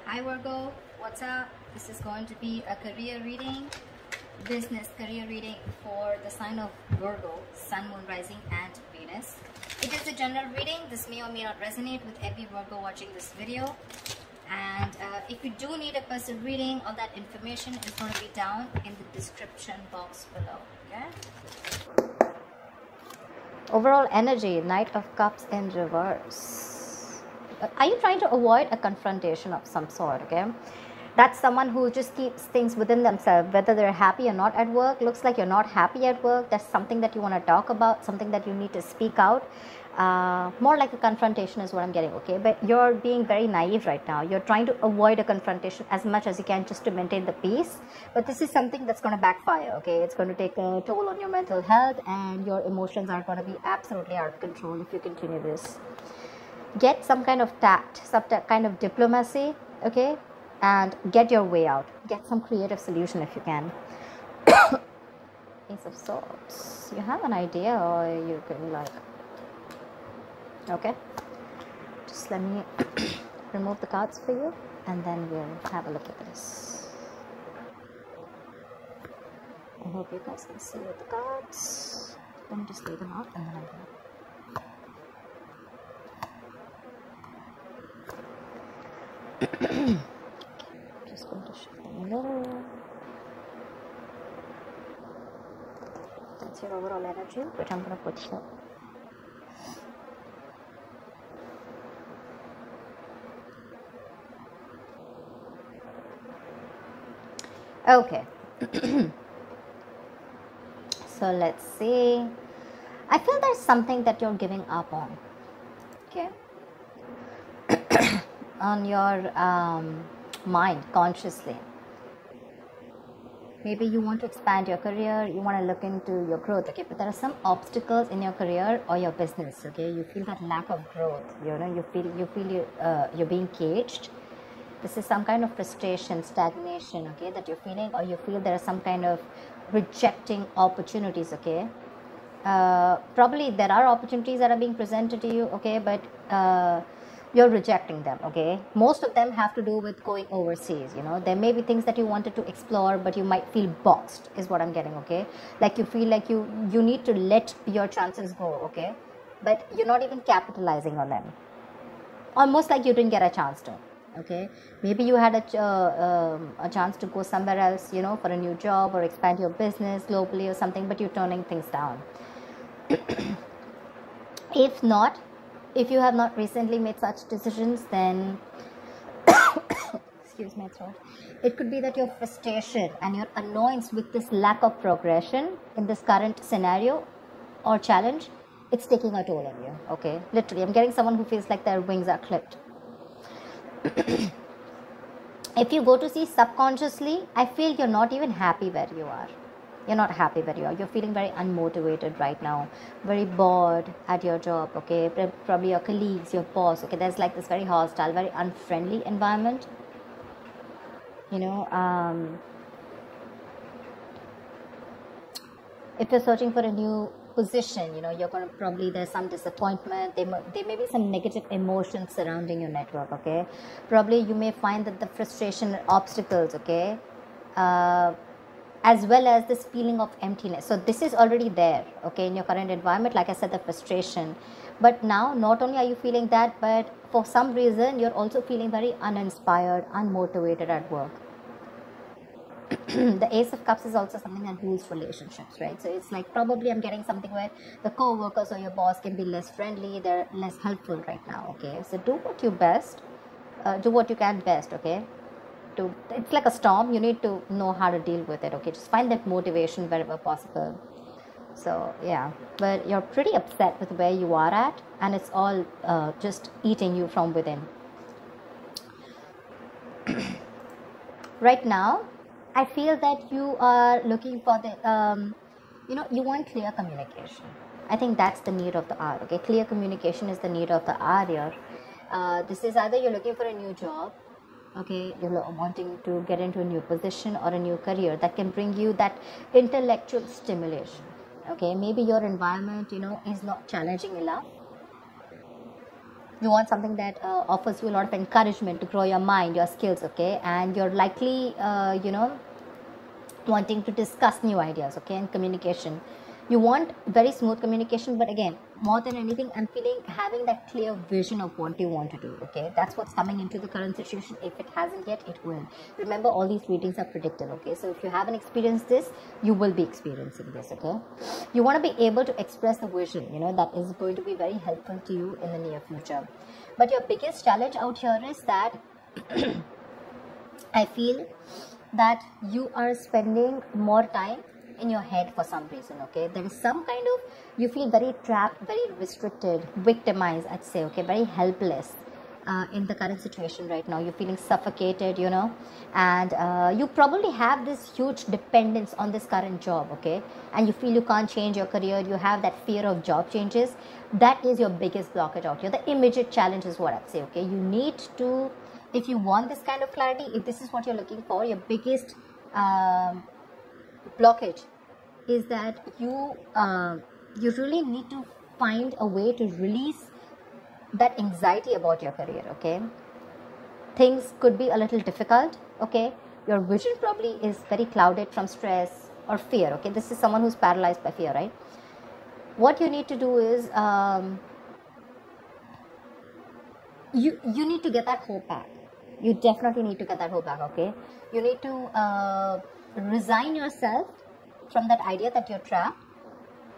Hi Virgo, what's up? This is going to be a career reading, business career reading for the sign of Virgo, Sun, Moon, Rising and Venus. It is a general reading. This may or may not resonate with every Virgo watching this video. And if you do need a personal reading, all that information is going to be down in the description box below. Okay? Overall energy, Knight of Cups in reverse. Are you trying to avoid a confrontation of some sort? Okay, that's someone who just keeps things within themselves, whether they're happy or not at work. Looks like you're not happy at work. That's something that you want to talk about, something that you need to speak out. More like a confrontation is what I'm getting. Okay, but you're being very naive right now. You're trying to avoid a confrontation as much as you can just to maintain the peace, but this is something that's going to backfire. Okay, it's going to take a toll on your mental health, and your emotions are going to be absolutely out of control if you continue this. Get some kind of tact, some kind of diplomacy, okay, and get your way out. Get some creative solution if you can. Ace of Swords. You have an idea, or you can like, okay, just let me remove the cards for you, and then we'll have a look at this. I hope you guys can see with the cards. Let me just lay them out, and then I'm gonna. Just going to shift them a little. That's your overall energy, which I'm going to put here. Okay. So let's see. I feel there's something that you're giving up on. Okay. On your mind consciously. Maybe you want to expand your career, you want to look into your growth, okay, but there are some obstacles in your career or your business. Okay, you feel that lack of growth, you feel you're being caged. This is some kind of frustration, stagnation, okay, that you're feeling, or you feel there are some kind of rejecting opportunities. Okay, probably there are opportunities that are being presented to you, okay, but you're rejecting them. Okay, most of them have to do with going overseas. There may be things that you wanted to explore, but you might feel boxed is what I'm getting. Okay, like you feel like you need to let your chances go. Okay, but you're not even capitalizing on them, almost like you didn't get a chance to. Okay, maybe you had a chance to go somewhere else, for a new job or expand your business globally or something, but you're turning things down. If not, if you have not recently made such decisions, then excuse my throat, it could be that your frustration and your annoyance with this lack of progression in this current scenario or challenge, it's taking a toll on you. Okay, literally, I'm getting someone who feels like their wings are clipped. If you go to see subconsciously, I feel you're not even happy where you are. You're not happy where you are. You're feeling very unmotivated right now, very bored at your job. Okay, probably your colleagues, your boss. Okay, there's like this very hostile, very unfriendly environment. If you're searching for a new position, you're going to probably, there's some disappointment. There may be some negative emotions surrounding your network. Okay, probably you may find that the frustration and obstacles. Okay. As well as this feeling of emptiness. So this is already there, okay, in your current environment. Like I said, the frustration. But now, not only are you feeling that, but for some reason, you're also feeling very uninspired, unmotivated at work. The Ace of Cups is also something that rules relationships, right? So it's like probably I'm getting something where the co-workers or your boss can be less friendly, they're less helpful right now, okay? So do what you can best, okay? It's like a storm. You need to know how to deal with it. Okay, just find that motivation wherever possible. So yeah, but you're pretty upset with where you are at, and it's all just eating you from within. Right now, I feel that you are looking for the you want clear communication. I think that's the need of the hour. Okay, clear communication is the need of the hour here. This is either you're looking for a new job, okay, you're wanting to get into a new position or a new career that can bring you that intellectual stimulation. Okay, maybe your environment is not challenging enough. You want something that offers you a lot of encouragement to grow your mind, your skills, okay? And you're likely, wanting to discuss new ideas, okay? And communication, you want very smooth communication, but again, more than anything, I'm feeling having that clear vision of what you want to do, okay? That's what's coming into the current situation. If it hasn't yet, it will. Remember, all these readings are predictive, okay? So if you haven't experienced this, you will be experiencing this, okay? You want to be able to express the vision, that is going to be very helpful to you in the near future. But your biggest challenge out here is that I feel that you are spending more time in your head for some reason, okay? There is some kind of, you feel very trapped, very restricted, victimized, I'd say, okay? Very helpless in the current situation right now. You're feeling suffocated, and you probably have this huge dependence on this current job, okay? And you feel you can't change your career. You have that fear of job changes. That is your biggest blockage out here. The immediate challenge is what I'd say, okay? You need to, if you want this kind of clarity, if this is what you're looking for, your biggest blockage is that you really need to find a way to release that anxiety about your career, okay? Things could be a little difficult, okay? Your vision probably is very clouded from stress or fear, okay? This is someone who's paralyzed by fear, right? What you need to do is you need to get that hope back. You definitely need to get that hope back, okay? You need to resign yourself from that idea that you're trapped,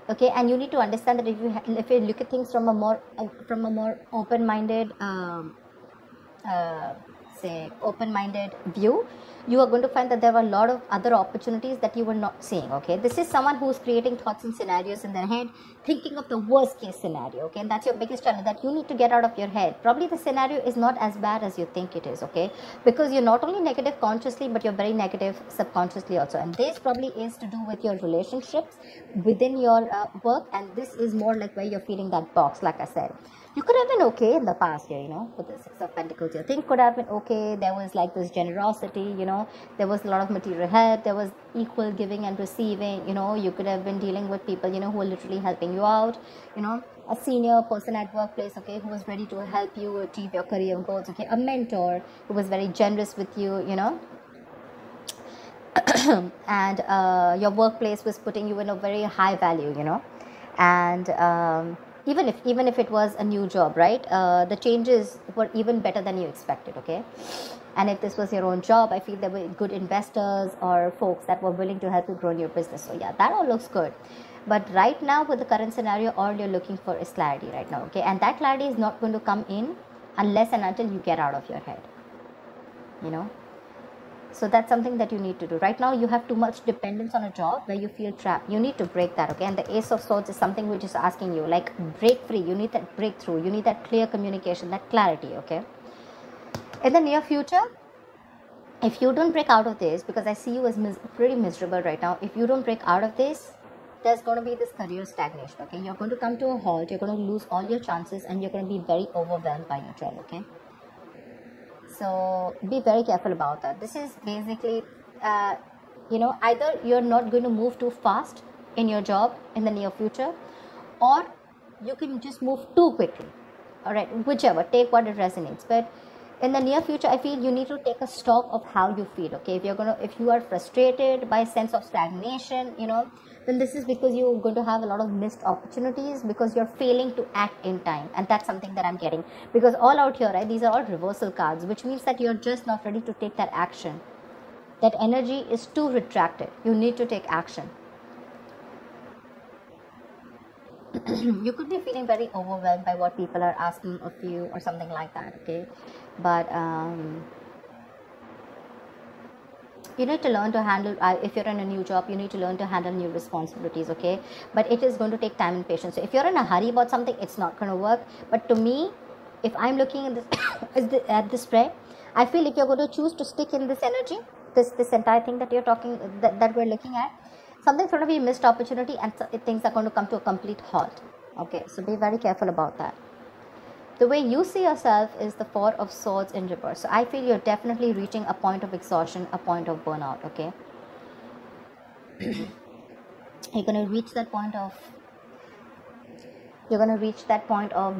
okay? And you need to understand that if you look at things from a more open-minded open-minded view, you are going to find that there are a lot of other opportunities that you were not seeing, okay? This is someone who's creating thoughts and scenarios in their head, thinking of the worst case scenario, okay? And that's your biggest challenge, that you need to get out of your head. Probably the scenario is not as bad as you think it is, okay? Because you're not only negative consciously, but you're very negative subconsciously also. And this probably is to do with your relationships within your work, and this is more like where you're feeling that box, like I said. You could have been okay in the past here, with the Six of Pentacles here. Things could have been okay. There was like this generosity, there was a lot of material help. There was equal giving and receiving, you could have been dealing with people, who were literally helping you out, a senior person at workplace, okay, who was ready to help you achieve your career goals, okay, a mentor who was very generous with you, and your workplace was putting you in a very high value, and even if it was a new job, right, the changes were even better than you expected, okay? And if this was your own job, I feel there were good investors or folks that were willing to help you grow your business. So yeah, that all looks good. But right now, with the current scenario, all you're looking for is clarity right now, okay? And that clarity is not going to come in unless and until you get out of your head, So that's something that you need to do. Right now, you have too much dependence on a job where you feel trapped. You need to break that, okay? And the Ace of Swords is something which is asking you, like, break free. You need that breakthrough. You need that clear communication, that clarity, okay? In the near future, if you don't break out of this, because I see you as pretty miserable right now, if you don't break out of this, there's going to be this career stagnation, okay? You're going to come to a halt. You're going to lose all your chances, and you're going to be very overwhelmed by your job, okay? So be very careful about that. This is basically, either you're not going to move too fast in your job in the near future, or you can just move too quickly. All right, whichever, take what it resonates. But in the near future, I feel you need to take a stock of how you feel, okay? If you are frustrated by a sense of stagnation, then this is because you're going to have a lot of missed opportunities because you're failing to act in time. And that's something that I'm getting. Because all out here, right, these are all reversal cards, which means that you're just not ready to take that action. That energy is too retracted. You need to take action. You could be feeling very overwhelmed by what people are asking of you or something like that, okay? But you need to learn to handle, if you're in a new job, you need to learn to handle new responsibilities, okay? But it is going to take time and patience. So if you're in a hurry about something, it's not going to work. But to me, if I'm looking at this, at this spread, I feel if you're going to choose to stick in this energy, this entire thing that you're talking, that we're looking at, something's going to be a missed opportunity and things are going to come to a complete halt, okay? So be very careful about that. The way you see yourself is the Four of Swords in reverse. So I feel you're definitely reaching a point of exhaustion, a point of burnout, okay? You're going to reach that point of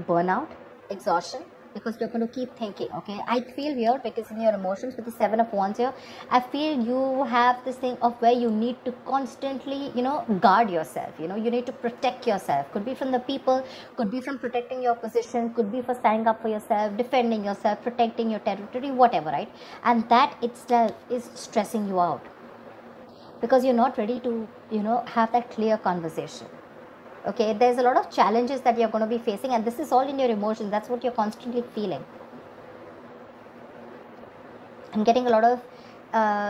burnout, exhaustion, because you're going to keep thinking. Okay, I feel here, because in your emotions with the Seven of Wands here, I feel you have this thing of where you need to constantly, guard yourself. You need to protect yourself. Could be from the people, could be from protecting your position, could be for standing up for yourself, defending yourself, protecting your territory, whatever, right? And that itself is stressing you out, because you're not ready to have that clear conversation. Okay, there's a lot of challenges that you're going to be facing, and this is all in your emotions. That's what you're constantly feeling. I'm getting a lot of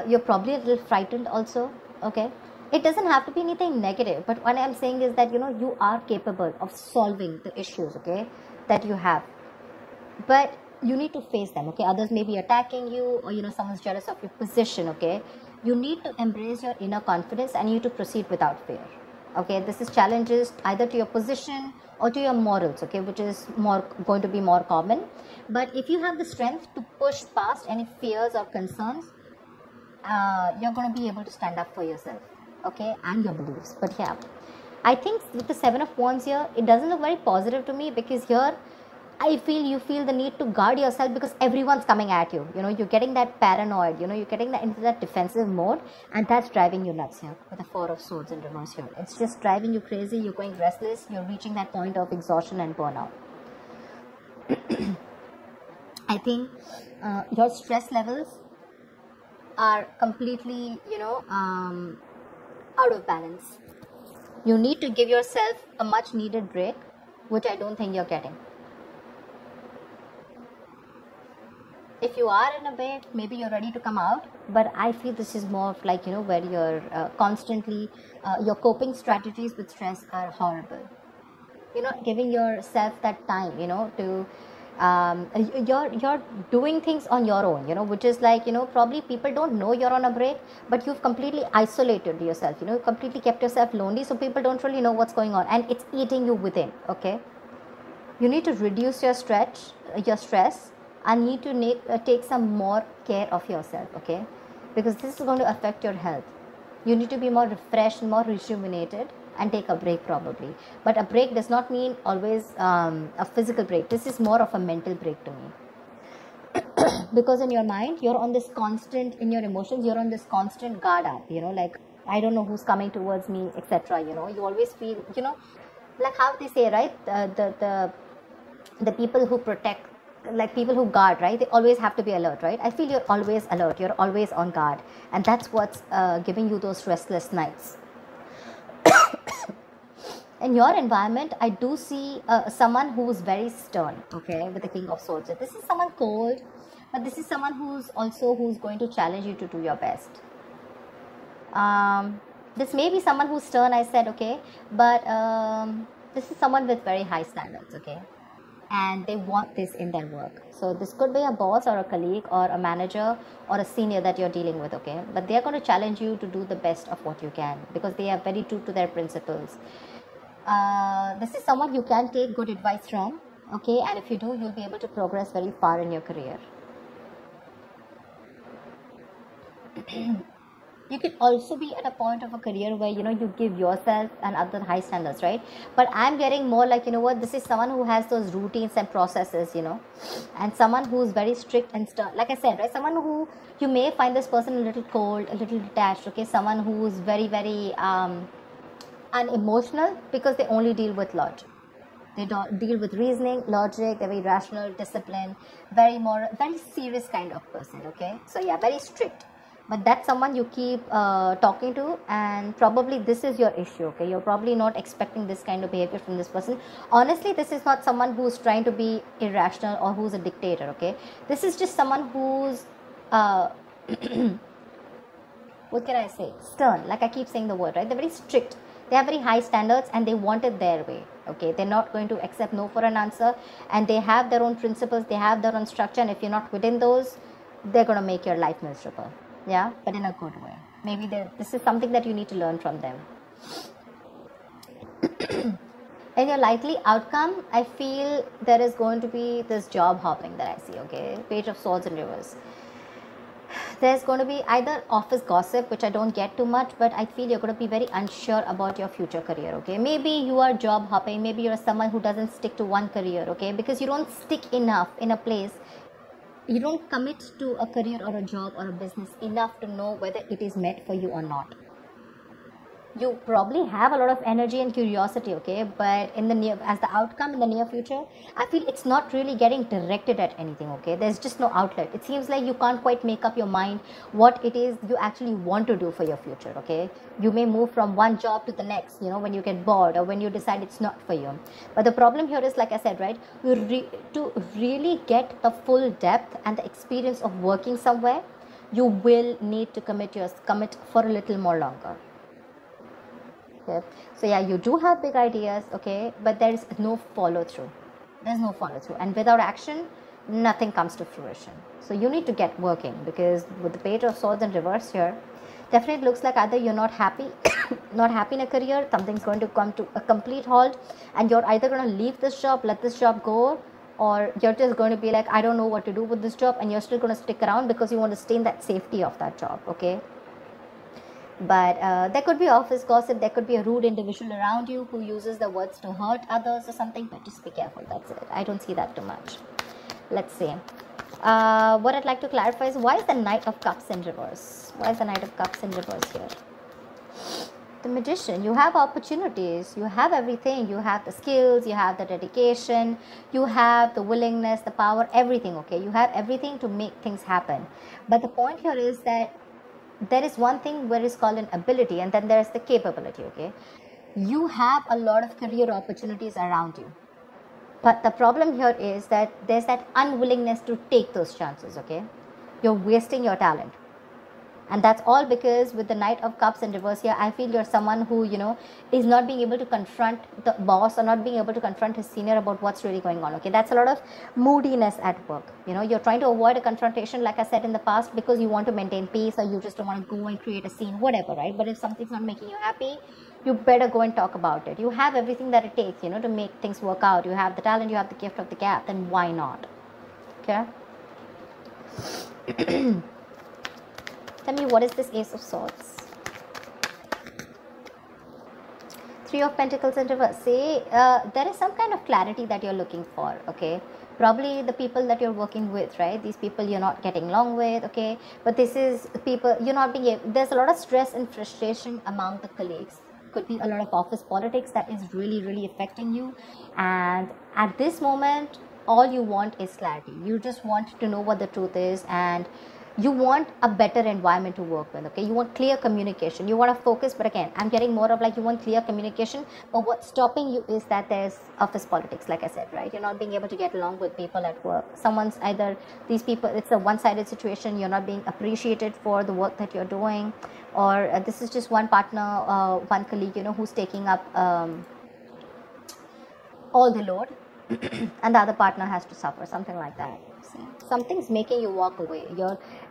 you're probably a little frightened also. Okay, it doesn't have to be anything negative, but what I'm saying is that you are capable of solving the issues, okay, that you have, but you need to face them. Okay, others may be attacking you, or someone's jealous of your position. Okay, you need to embrace your inner confidence, and you need to proceed without fear. Okay, this is challenges either to your position or to your morals, okay, which is going to be more common. But if you have the strength to push past any fears or concerns, you're going to be able to stand up for yourself, okay, and your beliefs. But yeah, I think with the Seven of Wands here, it doesn't look very positive to me, because here I feel you feel the need to guard yourself because everyone's coming at you. You're getting that paranoid, you're getting into that defensive mode, and that's driving you nuts here with the Four of Swords in reverse here. It's just driving you crazy. You're going restless. You're reaching that point of exhaustion and burnout. I think your stress levels are completely, out of balance. You need to give yourself a much needed break, which I don't think you're getting. If you are in a break, maybe you're ready to come out, but I feel this is more of like, where you're constantly, your coping strategies with stress are horrible. Giving yourself that time, to, you're doing things on your own, which is like, probably people don't know you're on a break, but you've completely isolated yourself, completely kept yourself lonely, so people don't really know what's going on, and it's eating you within, okay? You need to reduce your stress, and need to take some more care of yourself, okay, because this is going to affect your health. You need to be more refreshed, more rejuvenated, and take a break probably. But a break does not mean always a physical break. This is more of a mental break to me. Because in your mind, you're on this constant, in your emotions, you're on this constant guard up, like, I don't know who's coming towards me, etc. You always feel, like how they say, right, the people who protect, like people who guard, right, they always have to be alert, right? I feel you're always alert, you're always on guard, and that's what's giving you those restless nights. In your environment, I do see someone who's very stern, okay, with the King of Swords. This is someone cold, but this is someone who's going to challenge you to do your best. This may be someone who's stern, I said, okay, but this is someone with very high standards, okay, and they want this in their work. So this could be a boss or a colleague or a manager or a senior that you're dealing with, okay, but they're going to challenge you to do the best of what you can, because they are very true to their principles. This is someone you can take good advice from, okay, and if you do, you'll be able to progress very far in your career. You could also be at a point of a career where you give yourself and other high standards, right? But I'm getting more like, this is someone who has those routines and processes, and someone who's very strict and stern, like I said, right? Someone who you may find this person a little cold, a little detached, okay, someone who's very, very unemotional, because they only deal with logic. They don't deal with reasoning, logic. They're very rational, disciplined, very moral, very serious kind of person, okay? So yeah, very strict. But that's someone you keep talking to, and probably this is your issue, okay? You're probably not expecting this kind of behavior from this person. Honestly, this is not someone who's trying to be irrational or who's a dictator, okay? This is just someone who's, what can I say? Stern, like I keep saying the word, right? They're very strict. They have very high standards, and they want it their way, okay? They're not going to accept no for an answer, and they have their own principles, they have their own structure, and if you're not within those, they're going to make your life miserable. Yeah, but in a good way. Maybe this is something that you need to learn from them. In your likely outcome, I feel there is going to be this job hopping that I see, okay? Page of Swords in reverse. there's going to be either office gossip, which I don't get too much, but I feel you're going to be very unsure about your future career. Okay, maybe you are job hopping, maybe you're someone who doesn't stick to one career. Okay, because you don't stick enough in a place, you don't commit to a career or a job or a business enough to know whether it is meant for you or not. You probably have a lot of energy and curiosity, okay, but in the near, as the outcome in the near future, I feel it's not really getting directed at anything. Okay, there's just no outlet. It seems like you can't quite make up your mind what it is you actually want to do for your future. Okay, you may move from one job to the next, you know, when you get bored or when you decide it's not for you. But the problem here is, like I said, right, to really get the full depth and the experience of working somewhere, you will need to commit for a little more longer. Okay. So yeah, you do have big ideas, okay, but there is no follow through. There's no follow through, and without action, nothing comes to fruition. So you need to get working, because with the Page of Swords in reverse here, definitely looks like either you're not happy, not happy in a career, something's going to come to a complete halt, and you're either going to leave this job, let this job go, or you're just going to be like, I don't know what to do with this job, and you're still going to stick around because you want to stay in that safety of that job, okay. But there could be office gossip, there could be a rude individual around you who uses the words to hurt others or something, but just be careful. That's it. I don't see that too much. Let's see. What I'd like to clarify is, why is the Knight of Cups in reverse? Why is the Knight of Cups in reverse here? The Magician. You have opportunities, you have everything, you have the skills, you have the dedication, you have the willingness, the power, everything, okay. You have everything to make things happen. But the point here is that there is one thing where it's called an ability, and then there's the capability, okay. You have a lot of career opportunities around you, but the problem here is that there's that unwillingness to take those chances, okay. You're wasting your talent, and that's all because with the Knight of Cups in reverse here, I feel you're someone who, you know, is not being able to confront the boss or not being able to confront his senior about what's really going on, okay. That's a lot of moodiness at work, you know. You're trying to avoid a confrontation, like I said in the past, because you want to maintain peace, or you just don't want to go and create a scene, whatever, right? But if something's not making you happy, you better go and talk about it. You have everything that it takes, you know, to make things work out. You have the talent, you have the gift of the gab, then why not, okay. Tell me, what is this Ace of Swords? Three of Pentacles in reverse. See, there is some kind of clarity that you're looking for, okay. Probably the people that you're working with, right? These people you're not getting along with, okay. But this is people you're not being able, there's a lot of stress and frustration among the colleagues. Could be a lot of office politics that is really affecting you. And at this moment, all you want is clarity. You just want to know what the truth is, and you want a better environment to work with, okay. You want clear communication, you want to focus, but again, I'm getting more of like, you want clear communication, but what's stopping you is that there's office politics, like I said, right? You're not being able to get along with people at work. Someone's either, these people, it's a one-sided situation, you're not being appreciated for the work that you're doing, or this is just one partner, one colleague, you know, who's taking up all the load and the other partner has to suffer, something like that. Something's making you walk away.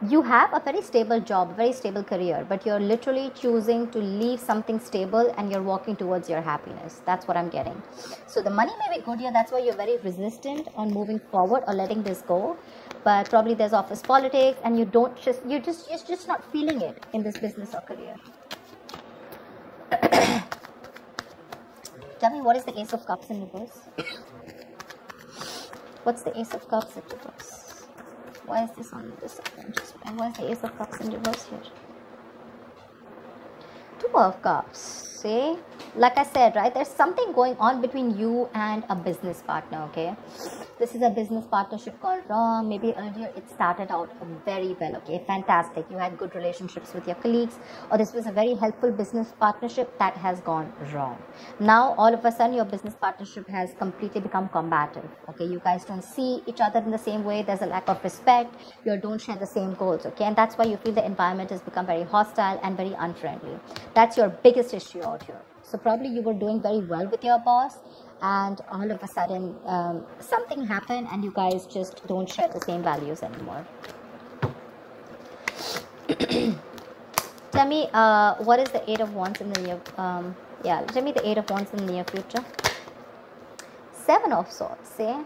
You have a very stable job, very stable career, but you're literally choosing to leave something stable and you're walking towards your happiness. That's what I'm getting. So the money may be good here, that's why you're very resistant on moving forward or letting this go. But probably there's office politics and you're just not feeling it in this business or career. Tell me, what is the Ace of Cups in reverse? What's the Ace of Cups in reverse? Why is this on this side? Why is the Ace of Cups in reverse here? Two of Cups. See? Like I said, right? There's something going on between you and a business partner, okay? This is a business partnership gone wrong. Maybe earlier it started out very well, okay? Fantastic. You had good relationships with your colleagues, or this was a very helpful business partnership that has gone wrong. Now, all of a sudden, your business partnership has completely become combative, okay? You guys don't see each other in the same way. There's a lack of respect. You don't share the same goals, okay? And that's why you feel the environment has become very hostile and very unfriendly. That's your biggest issue out here. So probably you were doing very well with your boss, and all of a sudden something happened and you guys just don't share the same values anymore. Tell me, what is the Eight of Wands in the near tell me the Eight of Wands in the near future. Seven of Swords, see?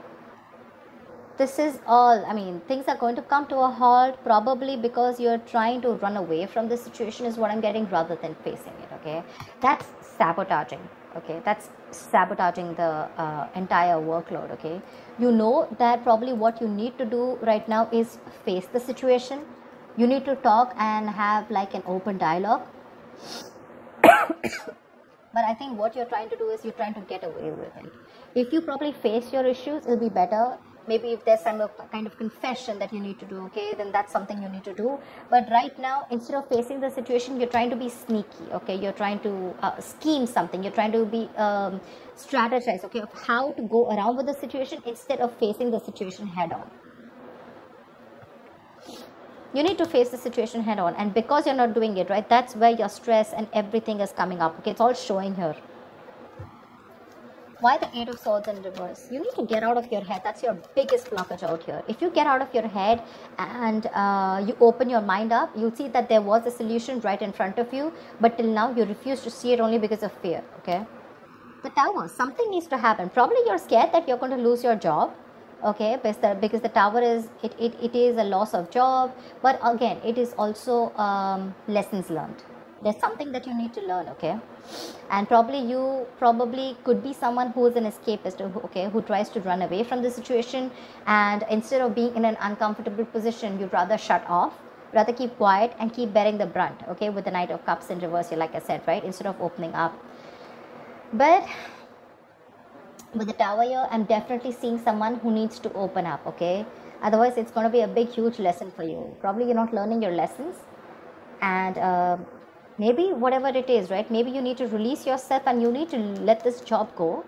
this is all, I mean, things are going to come to a halt, probably because you're trying to run away from the situation is what I'm getting, rather than facing it. Okay, that's sabotaging. Okay, that's sabotaging the entire workload. Okay, you know that probably what you need to do right now is face the situation. You need to talk and have like an open dialogue. But I think what you're trying to do is you're trying to get away with it. If you probably face your issues, it'll be better. Maybe if there's some kind of confession that you need to do, okay, then that's something you need to do. But right now, instead of facing the situation, you're trying to be sneaky, okay? You're trying to scheme something. You're trying to be strategize, okay, of how to go around with the situation instead of facing the situation head on. You need to face the situation head on, and because you're not doing it, right, that's where your stress and everything is coming up. Okay, it's all showing here. Why the Eight of Swords in reverse? You need to get out of your head. That's your biggest blockage out here. If you get out of your head and you open your mind up, you'll see that there was a solution right in front of you, but till now you refuse to see it only because of fear. Okay, the Tower, something needs to happen. Probably you're scared that you're going to lose your job. Okay, because the Tower is it is a loss of job, but again it is also lessons learned. There's something that you need to learn. Okay, and you could be someone who is an escapist, okay, who tries to run away from the situation, and instead of being in an uncomfortable position, you'd rather shut off, rather keep quiet and keep bearing the brunt. Okay, with the Knight of Cups in reverse here, like I said, right, instead of opening up. But with the Tower here, I'm definitely seeing someone who needs to open up. Okay, otherwise it's going to be a big huge lesson for you. Probably you're not learning your lessons, and maybe whatever it is, right, maybe you need to release yourself and you need to let this job go.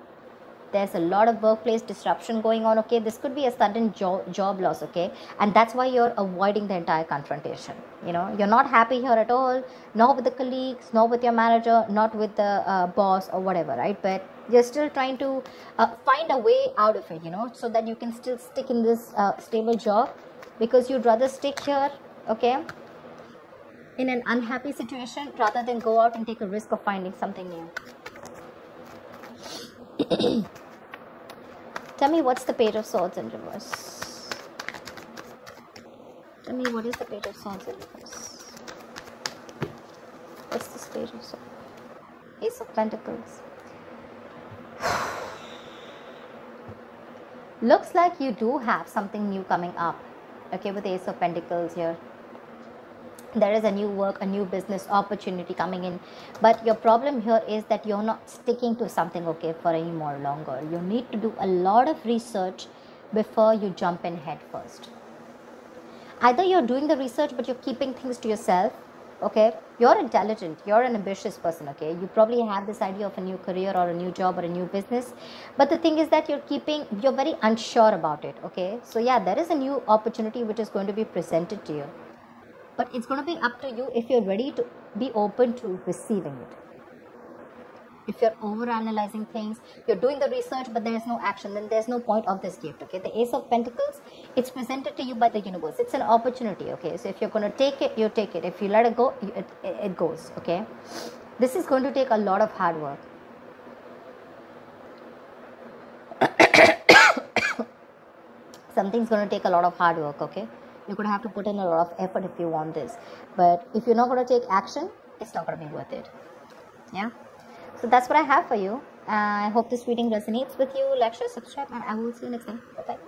There's a lot of workplace disruption going on. Okay, this could be a sudden job loss. Okay, and that's why you're avoiding the entire confrontation. You know, you're not happy here at all, not with the colleagues, not with your manager, not with the boss or whatever, right? But you're still trying to find a way out of it, you know, so that you can still stick in this stable job, because you'd rather stick here, okay, in an unhappy situation rather than go out and take a risk of finding something new. Tell me, what's the Page of Swords in reverse? Tell me, what is the Page of Swords in reverse? What's this Page of Swords? Ace of Pentacles. Looks like you do have something new coming up. Okay, with the Ace of Pentacles here. There is a new work, a new business opportunity coming in, but your problem here is that you're not sticking to something, okay, for any more longer. You need to do a lot of research before you jump in head first. Either you're doing the research but you're keeping things to yourself. Okay, you're intelligent, you're an ambitious person. Okay, you probably have this idea of a new career or a new job or a new business, but the thing is that you're very unsure about it. Okay, so yeah, there is a new opportunity which is going to be presented to you, but it's going to be up to you if you're ready to be open to receiving it. If you're overanalyzing things, you're doing the research but there is no action, then there's no point of this gift. Okay, the Ace of Pentacles, it's presented to you by the universe. It's an opportunity. Okay, so if you're going to take it, you take it. If you let it go, it goes. Okay, this is going to take a lot of hard work. Something's going to take a lot of hard work. Okay, you're going to have to put in a lot of effort if you want this, but if you're not going to take action, it's not going to be worth it. Yeah, so that's what I have for you. I hope this reading resonates with you. Like, share, subscribe, and I will see you next time. Bye bye.